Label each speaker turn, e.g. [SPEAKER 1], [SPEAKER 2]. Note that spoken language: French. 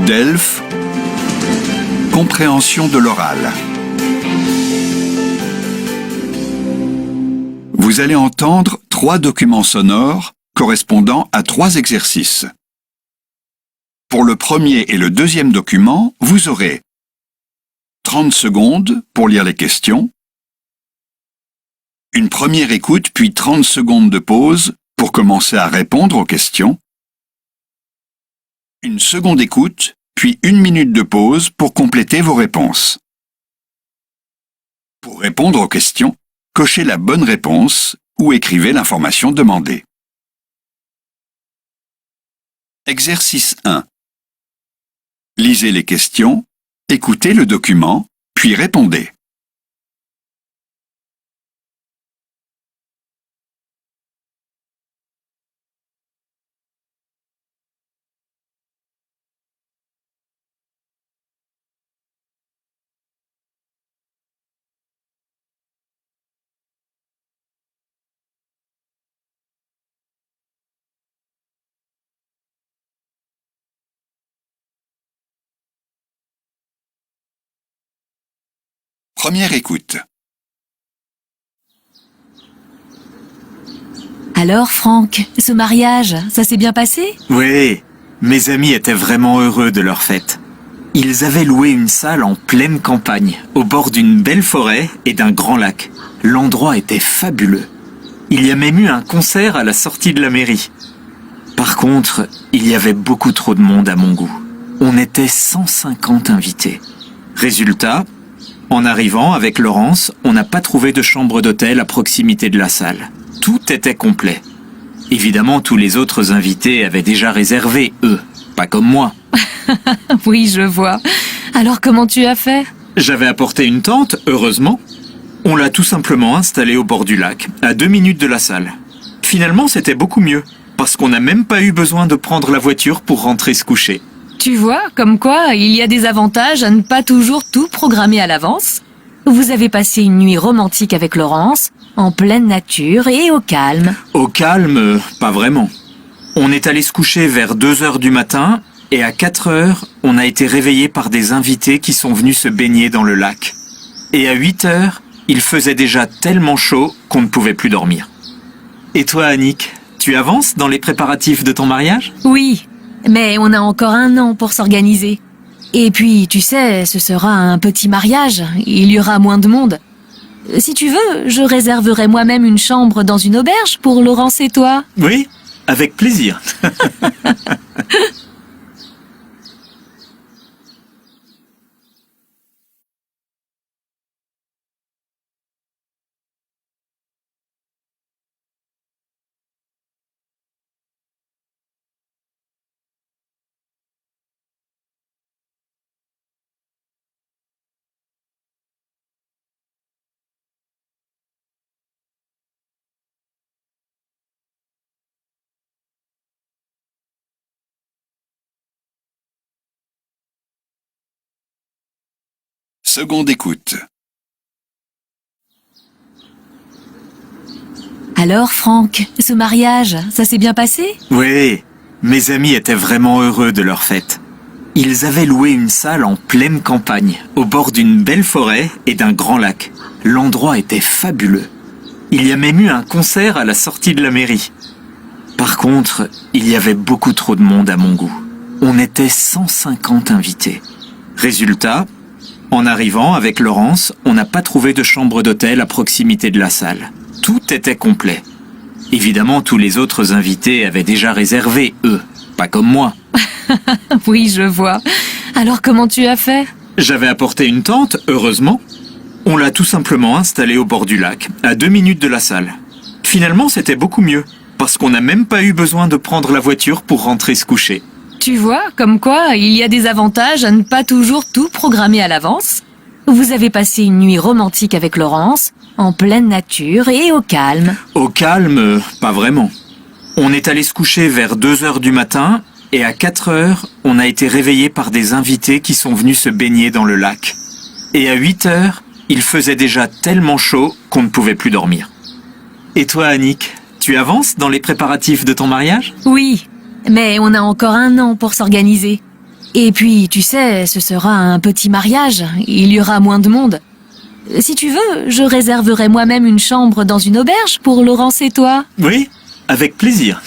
[SPEAKER 1] DELF, compréhension de l'oral. Vous allez entendre 3 documents sonores correspondant à 3 exercices. Pour le premier et le deuxième document, vous aurez 30 secondes pour lire les questions, une première écoute puis 30 secondes de pause pour commencer à répondre aux questions, une seconde écoute puis 1 minute de pause pour compléter vos réponses. Pour répondre aux questions, cochez la bonne réponse ou écrivez l'information demandée. Exercice 1. Lisez les questions, écoutez le document, puis répondez. Première écoute.
[SPEAKER 2] Alors, Franck, ce mariage, ça s'est bien passé?
[SPEAKER 3] Oui, mes amis étaient vraiment heureux de leur fête. Ils avaient loué une salle en pleine campagne, au bord d'une belle forêt et d'un grand lac. L'endroit était fabuleux. Il y a même eu un concert à la sortie de la mairie. Par contre, il y avait beaucoup trop de monde à mon goût. On était 150 invités. Résultat, en arrivant avec Laurence, on n'a pas trouvé de chambre d'hôtel à proximité de la salle. Tout était complet. Évidemment, tous les autres invités avaient déjà réservé, eux, pas comme moi.
[SPEAKER 2] Oui, je vois. Alors, comment tu as fait?
[SPEAKER 3] J'avais apporté une tente, heureusement. On l'a tout simplement installée au bord du lac, à 2 minutes de la salle. Finalement, c'était beaucoup mieux, parce qu'on n'a même pas eu besoin de prendre la voiture pour rentrer se coucher.
[SPEAKER 2] Tu vois, comme quoi, il y a des avantages à ne pas toujours tout programmer à l'avance. Vous avez passé une nuit romantique avec Laurence, en pleine nature et au calme.
[SPEAKER 3] Au calme, pas vraiment. On est allé se coucher vers 2 heures du matin, et à 4 heures, on a été réveillé par des invités qui sont venus se baigner dans le lac. Et à 8 heures, il faisait déjà tellement chaud qu'on ne pouvait plus dormir. Et toi, Annick, tu avances dans les préparatifs de ton mariage ?
[SPEAKER 2] Oui, mais on a encore 1 an pour s'organiser. Et puis, tu sais, ce sera un petit mariage, il y aura moins de monde. Si tu veux, je réserverai moi-même une chambre dans une auberge pour Laurence et toi.
[SPEAKER 3] Oui, avec plaisir.
[SPEAKER 1] Seconde écoute.
[SPEAKER 2] Alors, Franck, ce mariage, ça s'est bien passé?
[SPEAKER 3] Oui, mes amis étaient vraiment heureux de leur fête. Ils avaient loué une salle en pleine campagne, au bord d'une belle forêt et d'un grand lac. L'endroit était fabuleux. Il y a même eu un concert à la sortie de la mairie. Par contre, il y avait beaucoup trop de monde à mon goût. On était 150 invités. Résultat, en arrivant avec Laurence, on n'a pas trouvé de chambre d'hôtel à proximité de la salle. Tout était complet. Évidemment, tous les autres invités avaient déjà réservé, eux, pas comme moi.
[SPEAKER 2] Oui, je vois. Alors, comment tu as fait?
[SPEAKER 3] J'avais apporté une tente, heureusement. On l'a tout simplement installée au bord du lac, à 2 minutes de la salle. Finalement, c'était beaucoup mieux, parce qu'on n'a même pas eu besoin de prendre la voiture pour rentrer se coucher.
[SPEAKER 2] Tu vois, comme quoi, il y a des avantages à ne pas toujours tout programmer à l'avance. Vous avez passé une nuit romantique avec Laurence, en pleine nature et au calme.
[SPEAKER 3] Au calme, pas vraiment. On est allé se coucher vers 2 heures du matin, et à 4 heures, on a été réveillé par des invités qui sont venus se baigner dans le lac. Et à 8 heures, il faisait déjà tellement chaud qu'on ne pouvait plus dormir. Et toi, Annick, tu avances dans les préparatifs de ton mariage ?
[SPEAKER 2] Oui, mais on a encore 1 an pour s'organiser. Et puis, tu sais, ce sera un petit mariage. Il y aura moins de monde. Si tu veux, je réserverai moi-même une chambre dans une auberge pour Laurence et toi.
[SPEAKER 3] Oui, avec plaisir.